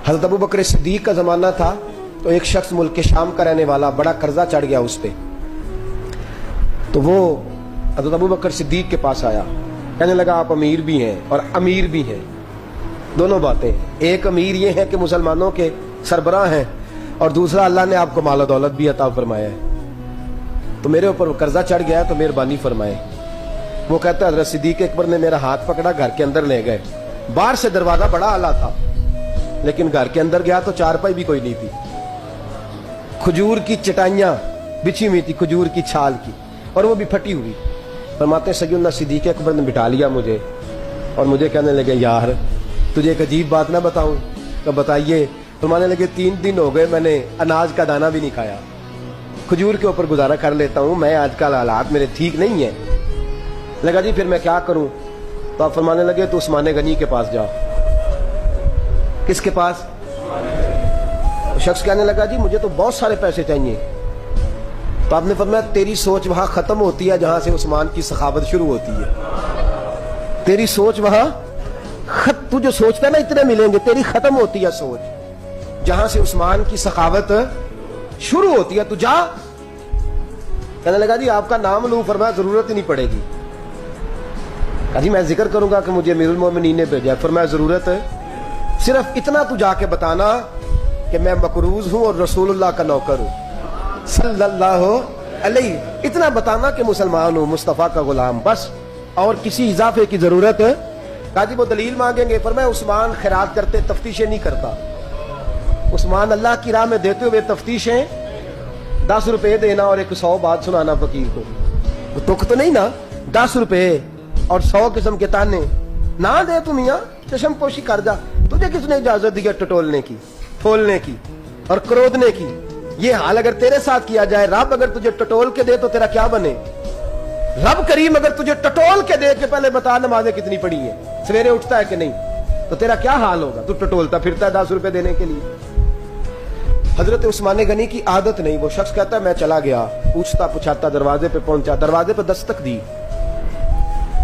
हज़रत अबू बकर सिद्दीक का ज़माना था तो एक शख्स मुल्क के शाम का रहने वाला, बड़ा कर्जा चढ़ गया उस पर, तो वो हज़रत अबू बकर सिद्दीक के पास आया, कहने लगा आप अमीर भी हैं और अमीर भी हैं, दोनों बातें। एक अमीर ये है कि मुसलमानों के सरबराह हैं, और दूसरा अल्लाह ने आपको माल दौलत भी अता फरमाया है, तो मेरे ऊपर कर्जा चढ़ गया है तो मेहरबानी फरमाए। वो कहता है हज़रत सिद्दीक अकबर ने मेरा हाथ पकड़ा, घर के अंदर ले गए। बाहर से दरवाजा बड़ा आला था, लेकिन घर के अंदर गया तो चारपाई भी कोई नहीं थी, खजूर की चटाइयां बिछी हुई थी, खजूर की छाल की, और वो भी फटी हुई। फरमाते सैयदना सिद्दीक अकबर ने बिठा लिया मुझे, और मुझे कहने लगे यार तुझे एक अजीब बात ना बताऊं? तो बताइए। फरमाने लगे 3 दिन हो गए मैंने अनाज का दाना भी नहीं खाया, खजूर के ऊपर गुजारा कर लेता हूं, मैं आजकल हालात मेरे ठीक नहीं है। लगा जी फिर मैं क्या करूं? तो आप फरमाने लगे तो उस्मान गनी के पास जाओ। किसके पास? तो शख्स कहने लगा जी मुझे तो बहुत सारे पैसे चाहिए। तो आपने फरमाया तेरी सोच वहां खत्म होती है जहां से उस्मान की सखावत शुरू होती है। तेरी सोच वहां तू जो सोचता है ना इतने मिलेंगे, तेरी खत्म होती है सोच जहां से उस्मान की सखावत शुरू होती है। तू जा। कहने लगा जी आपका नाम लूं? फरमाया जरूरत ही नहीं पड़ेगी। कहा जी मैं जिक्र करूंगा कि मुझे अमीरुल मोमिनीन ने भेजा। फरमाया जरूरत है, सिर्फ इतना तू जाके बताना कि मैं मकरूज हूं और रसूलुल्लाह का नौकर हूं सल्लल्लाहु अलैहि। इतना बताना कि मुसलमान हूं, मुस्तफा का गुलाम, बस, और किसी इजाफे की जरूरत। कहा जी वो दलील मांगेंगे। फरमाया उस्मान खैरात करते तफ्तीशें नहीं करता, उस्मान अल्लाह की राह में देते हुए तफ्तीशें 10 रुपए देना और एक 100 बात सुनाना फकीर को, तुक तो नहीं ना? 10 रुपए और 100 किस्म के ताने ना दे तू मियां, चश्म पोशी कर जा। तुझे किसने इजाजत दी है टटोलने की, फोलने की और क्रोधने की? ये हाल अगर तेरे साथ किया जाए, रब अगर तुझे टटोल के दे तो तेरा क्या बने? रब करीम अगर तुझे टटोल के दे के पहले बता नमाजें कितनी पड़ी है, सवेरे उठता है कि नहीं, तो तेरा क्या हाल होगा? तू टटोलता फिरता है 10 रुपए देने के लिए। हजरत उस्मान गनी की आदत नहीं। वो शख्स कहता है मैं चला गया, पूछता पुछाता दरवाजे पे पहुंचा, दरवाजे पे दस्तक दी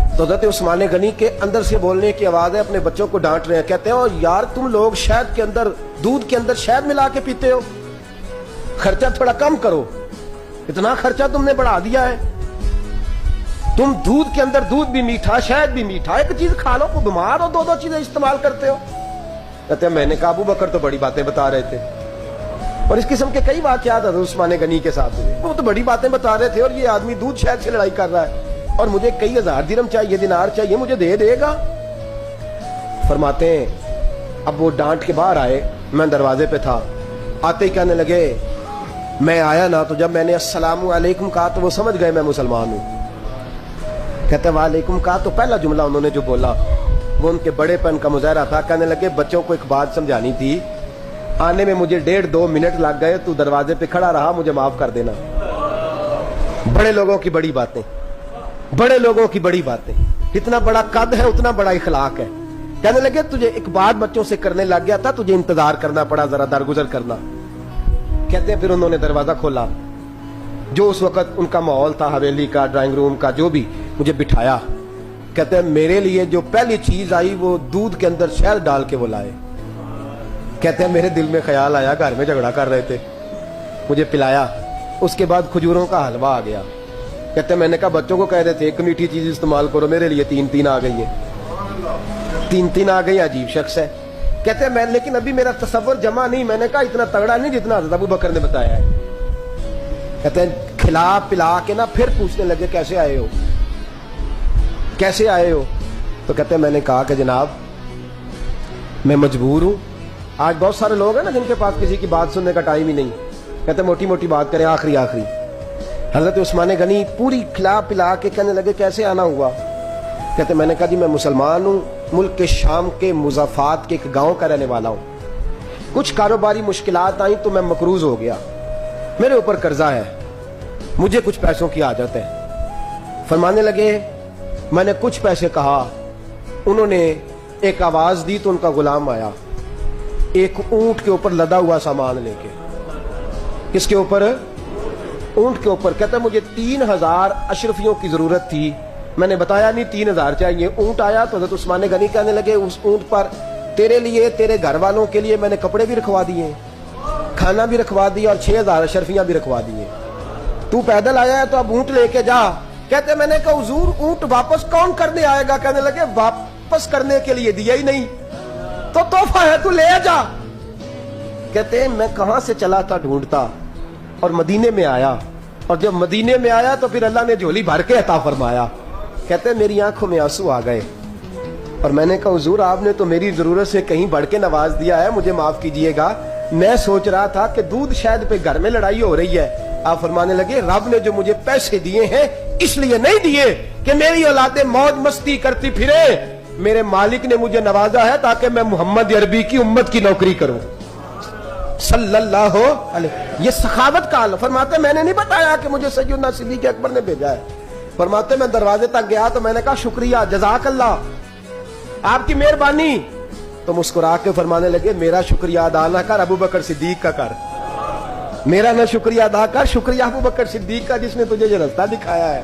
तो हजरत उस्मान गनी के अंदर से बोलने की आवाज है, अपने बच्चों को डांट रहे हैं। कहते हो यार तुम लोग शहद के अंदर, दूध के अंदर शहद मिला के पीते हो, खर्चा थोड़ा कम करो, इतना खर्चा तुमने बढ़ा दिया है। तुम दूध के अंदर दूध भी मीठा, शहद भी मीठा, एक चीज खा लो, बीमार हो, 2-2 चीजें इस्तेमाल करते हो। कहते हैं मैंने कहा अबू बकर तो बड़ी बातें बता रहे थे, और इस किस्म के कई वाकयात हज़रत उस्मान गनी के साथ हुए। वो तो बड़ी बातें बता रहे थे और ये आदमी दूध शहद से लड़ाई कर रहा है, और मुझे कई हजार दिरहम चाहिए, दिनार चाहिए, मुझे दे देगा? फरमाते हैं अब वो डांट के बाहर आए, मैं दरवाजे पे था, आते ही कहने लगे मैं आया ना तो जब मैंने अस्सलामु अलैकुम कहा तो वो समझ गए मैं मुसलमान हूं। कहते वालेकुम कहा तो पहला जुमला उन्होंने जो बोला वो उनके बड़ेपन का मुजाहरा था। कहने लगे बच्चों को एक बात समझानी थी, आने में मुझे 1.5-2 मिनट लग गए, तू दरवाजे पे खड़ा रहा, मुझे माफ कर देना। बड़े लोगों की बड़ी बातें, बड़े लोगों की बड़ी बातें, इतना बड़ा कद है उतना बड़ा इखलाक है। कहने लगे तुझे एक बात बच्चों से करने लग गया था, तुझे इंतजार करना पड़ा, जरा दरगुजर करना। कहते हैं फिर उन्होंने दरवाजा खोला, जो उस वक्त उनका माहौल था हवेली का, ड्राइंग रूम का, जो भी, मुझे बिठाया। कहते हैं मेरे लिए जो पहली चीज आई वो दूध के अंदर शहद डाल के वो लाए। कहते हैं मेरे दिल में ख्याल आया घर में झगड़ा कर रहे थे, मुझे पिलाया, उसके बाद खजूरों का हलवा आ गया। कहते हैं मैंने कहा बच्चों को कह रहे थे एक मीठी चीज इस्तेमाल करो, मेरे लिए 3-3 आ गई है, 3-3 आ गई। अजीब शख्स है। कहते हैं मैं, लेकिन अभी मेरा तसव्वुर जमा नहीं। मैंने कहा इतना तगड़ा नहीं जितना हज़रत अबू बकर ने बताया है। कहते हैं खिला पिला के ना फिर पूछने लगे कैसे आए हो, कैसे आए हो? तो कहते हैं मैंने कहा कि जनाब मैं मजबूर हूं। आज बहुत सारे लोग हैं ना जिनके पास किसी की बात सुनने का टाइम ही नहीं। कहते मोटी मोटी बात करें, आखिरी आखिरी। हजरत उस्मान गनी पूरी खिला पिला के कहने लगे कैसे आना हुआ? कहते मैंने कहा जी मैं मुसलमान हूं, मुल्क के शाम के मुज़ाफात के एक गांव का रहने वाला हूं। कुछ कारोबारी मुश्किलात आई तो मैं मकरूज हो गया, मेरे ऊपर कर्जा है, मुझे कुछ पैसों की आदत है। फरमाने लगे मैंने कुछ पैसे कहा, उन्होंने एक आवाज दी तो उनका गुलाम आया एक ऊंट के ऊपर लदा हुआ सामान लेके। किसके ऊपर? ऊंट के ऊपर। कहता मुझे 3000 अशरफियों की जरूरत थी, मैंने बताया नहीं 3000 चाहिए। ऊंट आया तो हज़रत उस्मान गनी कहने लगे उस ऊंट पर तेरे लिए, तेरे घर वालों के लिए मैंने कपड़े भी रखवा दिए, खाना भी रखवा दिया और 6000 अशरफियां भी रखवा दिए। तू पैदल आया है तो अब ऊंट लेके जा। कहते मैंने कहा हुजूर ऊंट वापस कौन करने आएगा? कहने लगे वापस करने के लिए दिया ही नहीं तो तोहफा है, तू ले जा। कहते मैं कहां से चला था ढूंढता और मदीने में आया, और जब मदीने में आया तो फिर अल्लाह ने झोली भर के अता फरमाया। कहते मेरी आंखों में आंसू आ गए और मैंने कहा हुजूर आपने तो मेरी जरूरत से कहीं बढ़ के नवाज दिया है, मुझे माफ कीजिएगा। मैं सोच रहा था कि दूध शायद पे घर में लड़ाई हो रही है। आप फरमाने लगे रब ने जो मुझे पैसे दिए हैं इसलिए नहीं दिए कि मेरी औलादे मौज मस्ती करती फिरे, मेरे मालिक ने मुझे नवाजा है ताकि मैं मोहम्मद अरबी की उम्मत की नौकरी करूं सल्लल्लाहु अलैहि। ये सखावत का हाल। फरमाते मैंने नहीं बताया कि मुझे सैयदना सिद्दीक अकबर ने भेजा है। फरमाते मैं दरवाजे तक गया तो मैंने कहा शुक्रिया, जज़ाक अल्लाह, आपकी मेहरबानी। तो मुस्कुरा के फरमाने लगे मेरा शुक्रिया अदा ना कर, अबू बकर सिद्दीक का कर। मेरा ना शुक्रिया अदा कर, शुक्रिया अबू बकर सिद्दीक का जिसने तुझे ये रास्ता दिखाया है।